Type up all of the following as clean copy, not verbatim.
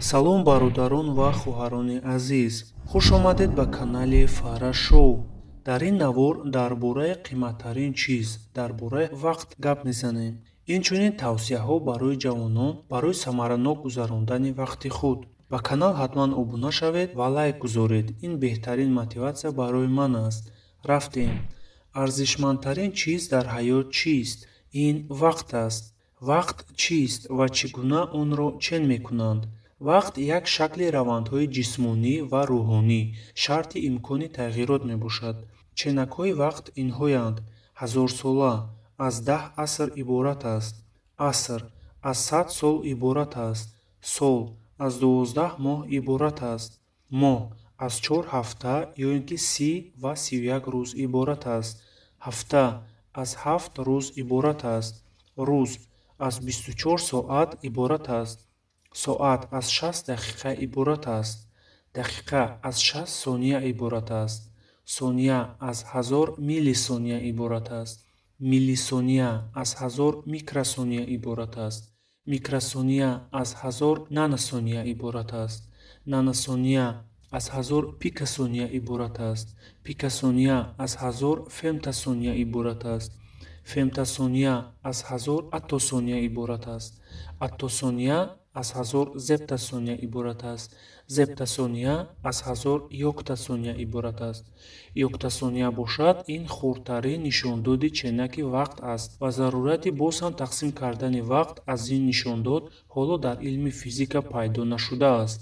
Салом бародарон ва хуҳарони азиз, хуш омадед ба канали Фара Шоу. Дар ин навор дар бораи қиматтарин чиз, дар бораи вақт гап мезанем. Инчунин тавсияҳо барои ҷавонон барои самаранок гузарондани вақти худ. Ба канал ҳатман обуна шавед ва лайк гузоред. Ин беҳтарин мотиватсия барои ман аст. Рафтем. Арзишмандтарин чиз дар ҳаёт чист? Ин вақт аст. Вақт чист ва чӣ гуна онро чен мекунанд? Вақт як шакли равандҳои ҷисмонӣ ва рӯҳонӣ шарти имкони тағйирот мебошад. Ченакҳои вақт инҳоянд: ҳазорсола аз 10 аср иборат аст, аср аз 100 сол иборат аст, сол аз 12 моҳ иборат аст, моҳ аз 4 ҳафта ё ин ки 30 ва 31 рӯз иборат аст, ҳафта аз 7 рӯз иборат аст, рӯз аз 24 соат иборат аст, соат аз 60 дақиқа иборат аст, дақиқа аз 60 сония иборат аст, сония аз 1000 миллисония иборат аст, миллисония аз 1000 микросония иборат аст, микросония аз 1000 наносония иборат аст, наносония аз 1000 пикосония иборат аст, пикосония аз 1000 фемтосония иборат аст, фемтосония аз 1000 аттосония иборат аст, аттосония аз 1000 зептосония иборат аст, зептосония аз 1000 ёктосония иборат аст. Ёктосония бошад ин хурдтарин нишондоди ченаки вақт аст ва зарурати боз ҳам тақсим кардани вақт аз ин нишондод ҳоло дар илми физика пайдо нашудааст.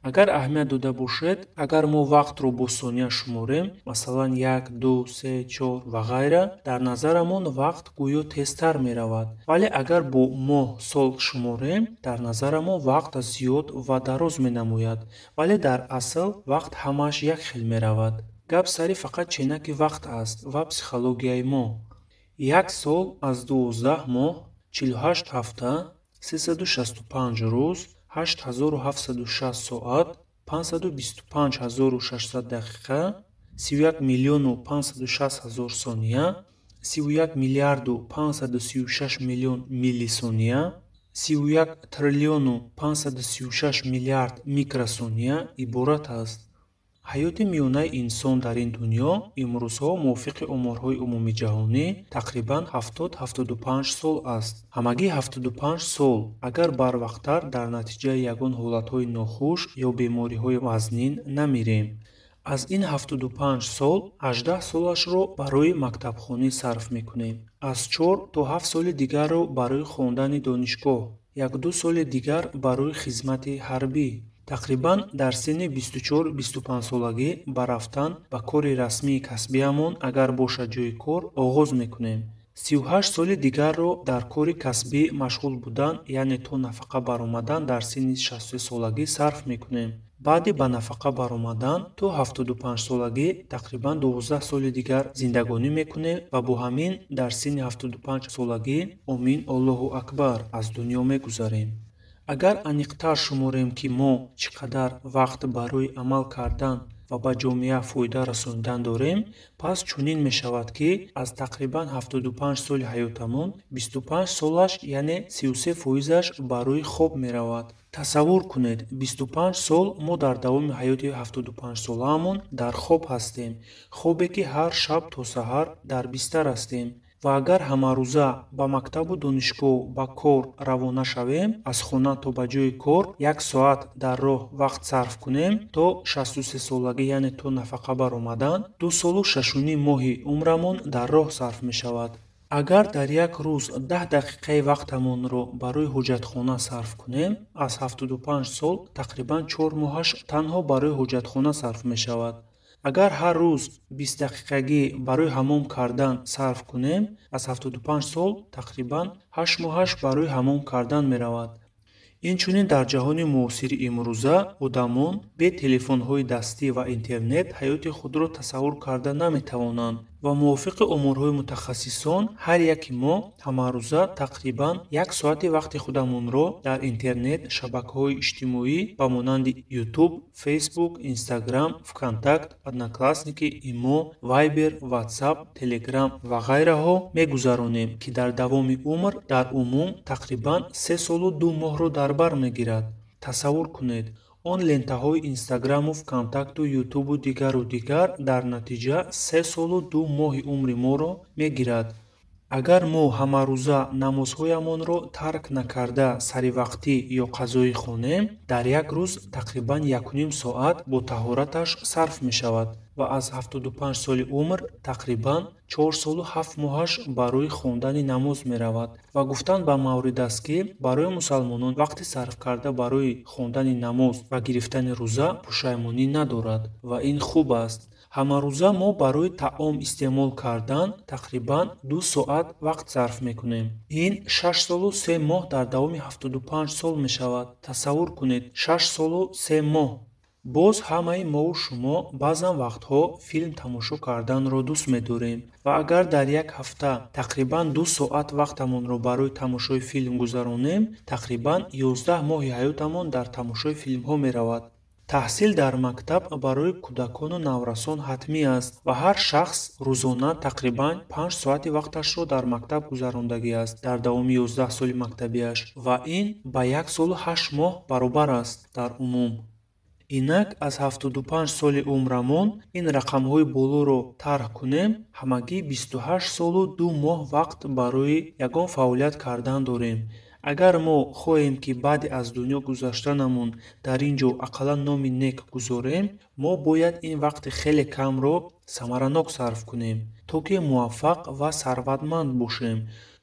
Агар аҳамият дода бошед, агар мо вақтро бо сония шуморем, масалан 1, 2, 3, 4 ва ғайра, дар назарамон вақт гӯё тезтар меравад. Вале агар бо моҳ, сол шуморем, дар назарамон вақт зиёд ва дароз менамояд. Вале дар асл вақт ҳамааш як хел меравад. Гап сари фақат ченаки вақт аст ва психологияи мо. Як сол аз 12 моҳ, 48 ҳафта, 365 рӯз, 8760 соат, 525600 дақиқа, 31 миллиону 560 ҳазор сония, 31 миллиарду 536 миллион миллисония, 31 триллиону 536 миллиард микросония иборат аст. ҳаёти миёнаи инсон дар ин дунё имрӯзҳо мувофиқи оморҳои умумии ҷаҳонӣ тақрибан 70-75 сол аст. Ҳамагӣ 75 сол агар барвақттар дар натиҷаи ягон ҳолатҳои нохуш ё бемориҳои вазнин намирем. Аз ин 75 сол 18 солашро барои мактабхонӣ сарф мекунем. Аз 4 то 7 соли дигарро барои хондани донишгоҳ, 1-2 соли дигар барои хизмати ҳарбӣ. Тақрибан дар синни 24-25 солагӣ ба рафтан ба кори расмии касбиамон агар бошад ҷойи кор оғоз мекунем. 38 соли дигарро дар кори касбӣ машғул будан, яъне то нафақа баромадан дар синни 60 солагӣ сарф мекунем. Баъди ба нафақа баромадан то 75 солагӣ тақрибан 12 соли дигар зиндагонӣ мекунем ва бо ҳамин дар синни 75 солагӣ омин Аллоҳу акбар аз дунё мегузарем. Агар аниқтар шуморем ки мо чӣ қадар вақт барои амал кардан ва ба ҷомеа фоида расонидан дорем, пас чунин мешавад ки аз тақрибан 75 соли ҳаётамон 25 солаш яъне 33% барои хоб меравад. Тасаввур кунед, 25 сол мо дар давоми ҳаёти 75 солаамон дар хоб ҳастем, хобе ки ҳар шаб то саҳар дар бистар ҳастем. Ва агар ҳамарӯза ба мактабу донишгоҳ ба кор равона шавем, аз хона то ба ҷои кор 1 соат дар роҳ вақт сарф кунем, то 63 солагӣ яъне то нафақа баромадан 2 солу 6 моҳи умрамон дар роҳ сарф мешавад. Агар дар як рӯз 10 дақиқаи вақтамонро барои ҳоҷатхона сарф кунем, аз 75 сол тақрибан 4 моҳаш танҳо барои ҳоҷатхона сарф мешавад. Агар ҳар рӯз 20 дақиқагӣ барои ҳамом кардан сарф кунем, аз 75 сол тақрибан 8 моҳаш барои ҳамом кардан меравад. Инчунин дар ҷаҳони муосири имрӯза одамон бе телефонҳои дастӣ ва интернет ҳаёти худро тасаввур карда наметавонанд ва мувофиқи оморҳои мутахассисон ҳар яки мо ҳамарӯза тақрибан 1 соати вақти худамонро дар интернет, шабакаҳои иҷтимоӣ ба монанди YouTube, Facebook, Instagram, Vkontakte, Одноклассники, Имо, Viber, WhatsApp, Telegram ва ғайраҳо мегузаронем, ки дар давоми умр дар умум тақрибан 3 солу 2 моҳро дар бар мегирад. тасаввур кунед, он лентаҳои инстаграму вконтакту ютубу дигару дигар дар натиҷа 3 солу 2 моҳи умри моро мегирад. агар мо ҳамарӯза намозҳоямонро тарк накарда саривақтӣ ё қазоӣ хонем, дар як рӯз тақрибан 1.5 соат бо таҳораташ сарф мешавад ва аз 75 соли умр тақрибан 4 солу 7 моҳаш барои хондани намоз меравад. ва гуфтан ба маврид аст ки барои мусалмонон вақти сарф карда барои хондани намоз ва гирифтани рӯза пушаймонӣ надорад ва ин хуб аст. ҳамарӯза мо барои таом истеъмол кардан тақрибан 2 соат вақт сарф мекунем. ин 6 солу 3 моҳ дар давоми 75 сол мешавад. тасаввур кунед, 6 солу 3 моҳ. боз ҳамаи мову шумо баъзан вақтҳо филм тамошо карданро дӯст медорем ва агар дар як ҳафта тақрибан 2 соат вақтамонро барои тамошои филм гузаронем, тақрибан 11 моҳи ҳаётамон дар тамошои филмҳо меравад. таҳсил дар мактаб барои кӯдакону наврасон ҳатмӣ аст ва ҳар шахс рӯзона тақрибан 5 соати вақташро дар мактаб гузарондагӣ аст дар давоми 11 соли мактабиаш ва ин ба 1 солу 8 моҳ баробар аст дар умум. инак аз 75 соли умрамон ин рақамҳои болоро тарҳ кунем, ҳамагӣ 28 солу 2 моҳ вақт барои ягон фаъолият кардан дорем. агар мо хоҳем ки баъди аз дунё гузаштанамон дар ин ҷо ақаллан номи нек гузорем, мо бояд ин вақти хеле камро самаранок сарф кунем, то ки муваффақ ва сарватманд бошем,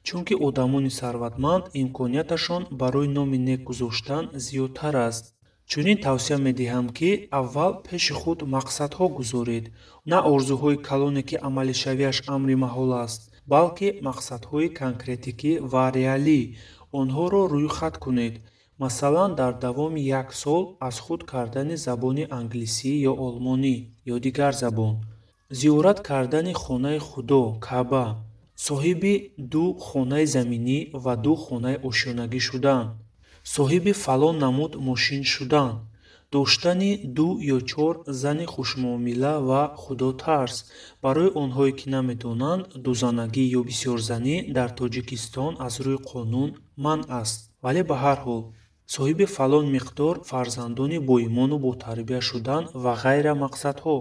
чунки одамони сарватманд имконияташон барои номи нек гузоштан зиёдтар аст. чунин тавсия медиҳам ки аввал пеши худ мақсадҳо гузоред, на орзуҳои калоне ки амалишавиаш амри маҳол аст, балки мақсадҳои конкретикӣ ва реалӣ. онҳоро рӯйхат кунед. масалан дар давоми 1 сол аз худ кардани забони англисӣ ё олмонӣ ё дигар забон, зиёрат кардани хонаи худо каъба, соҳиби 2 хонаи заминӣ ва 2 хонаи ошёнагӣ шудан, соҳиби фалон намуд мошин шудан, доштани 2 ё 4 зани хушмуомила ва худотарс. барои онҳое ки намедонанд, дузанагӣ ё бисёрзанӣ дар Тоҷикистон аз рӯи қонун манъ аст, вале ба ҳар ҳол соҳиби фалон миқдор фарзандони боимону ботарбия шудан ва ғайра мақсадҳо.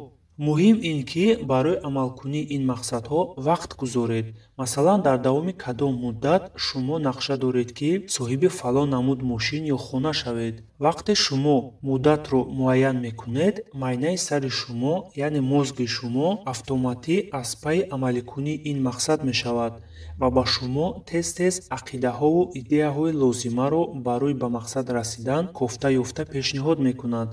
муҳим ин ки барои амалкунии ин мақсадҳо вақт гузоред. масалан дар давоми кадом муддат шумо нақша доред ки соҳиби фалон намуд мошин ё хона шавед. вақте шумо муддатро муайян мекунед, майнаи сари шумо яъне мозги шумо автоматӣ аз пайи амаликунии ин мақсад мешавад ва ба шумо тез-тез ақидаҳову идеяҳои лозимаро барои ба мақсад расидан кофта ёфта пешниҳод мекунад.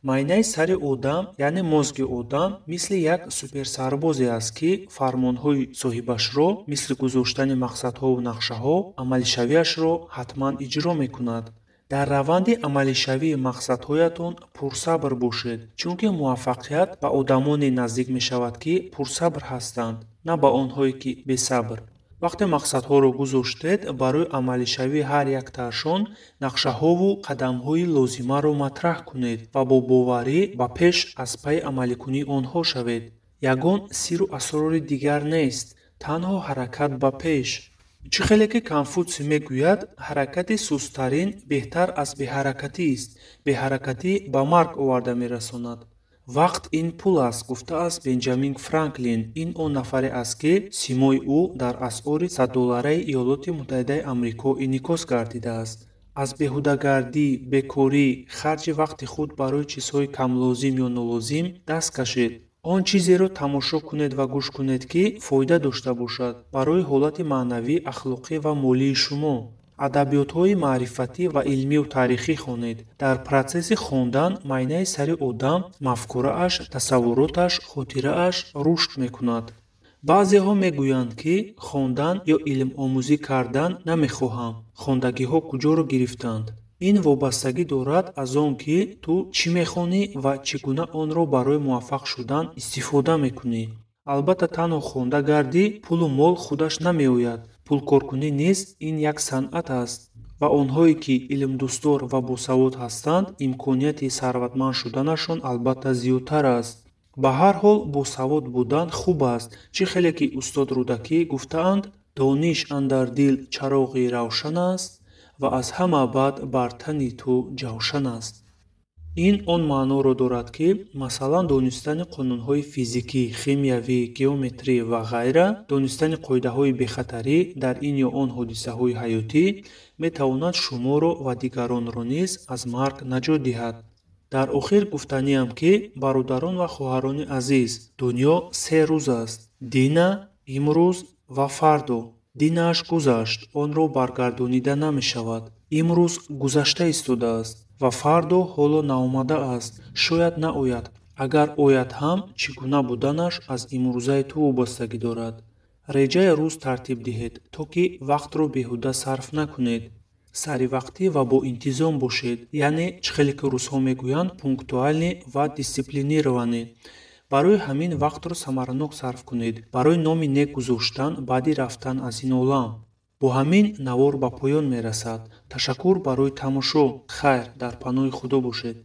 майнаи сари одам яъне мозги одам мисли як суперсарбозе аст ки фармонҳои соҳибашро мисли гузоштани мақсадҳову нақшаҳо амалишавиашро ҳатман иҷро мекунад. дар раванди амалишавии мақсадҳоятон пурсабр бошед, чунки муваффақият ба одамоне наздик мешавад ки пурсабр ҳастанд, на ба онҳое ки бесабр. вақте мақсадҳоро гузоштед, барои амалишавии ҳар яктаашон нақшаҳову қадамҳои лозимаро матраҳ кунед ва бо боварӣ ба пеш аз пайи амаликунии онҳо шавед. ягон сиру асрори дигар нест, танҳо ҳаракат ба пеш. чӣ хеле ки Конфутсий мегӯяд, ҳаракати сусттарин беҳтар аз беҳаракатист, беҳаракатӣ ба марг оварда мерасонад. вақт ин пул аст, гуфтааст Бенҷамин Франклин. ин он нафаре аст ки симои ӯ дар асъори $100 Иёлоти Муттаҳидаи Амрико инъикос гардидааст. аз беҳудагардӣ, бекорӣ, харҷи вақти худ барои чизҳои камлозим ё нолозим даст кашед. он чизеро тамошо кунед ва гӯш кунед ки фоида дошта бошад барои ҳолати маънавӣ, ахлоқӣ ва молии шумо. адабиётҳои маърифатӣ ва илмию таърихӣ хонед. дар протсесси хондан майнаи сари одам, мафкурааш, тасаввуроташ, хотирааш рушд мекунад. баъзеҳо мегӯянд ки хондан ё илмомӯзӣ кардан намехоҳам. хондагиҳо куҷоро гирифтанд? ин вобастагӣ дорад аз он ки ту чӣ мехонӣ ва чӣ гуна онро барои муваффақ шудан истифода мекунӣ. албатта танҳо хонда гардӣ, пулу мол худаш намеояд. пулкоркунӣ низ ин як санъат аст ва онҳое ки илмдӯстдор ва босавод ҳастанд, имконияти сарватманд шуданашон албатта зиёдтар аст. ба ҳар ҳол босавод будан хуб аст. чӣ хеле ки устод Рӯдакӣ гуфтаанд, дониш андар дил чароғи равшан аст, ва аз ҳама баъд бар тани ту ҷавшан аст. ин он маъноро дорад ки масалан донистани қонунҳои физикӣ, химиявӣ, геометрӣ ва ғайра, донистани қоидаҳои бехатарӣ дар ин ё он ҳодисаҳои ҳаётӣ метавонад шуморо ва дигаронро низ аз марг наҷот диҳад. дар охир гуфтаниам ки бародарон ва хоҳарони азиз, дунё се рӯз аст: дина, имрӯз ва фардо. динааш гузашт, онро баргардонида намешавад. имрӯз гузашта истодааст ва фардо ҳоло наомада аст, шояд наояд. агар ояд ҳам, чӣ гуна буданаш аз имрӯзаи ту вобастагӣ дорад. реҷаи рӯз тартиб диҳед, то ки вақтро беҳуда сарф накунед. саривақтӣ ва боинтизом бошед, яъне чӣ хеле ки русҳо мегӯянд пунктуалӣ ва дисциплинированӣ. барои ҳамин вақтро самаранок сарф кунед, барои номи нек гузоштан баъди рафтан аз ин олам. бо ҳамин навор ба поён мерасад. ташаккур барои тамошо. хайр, дар паноҳи худо бошед.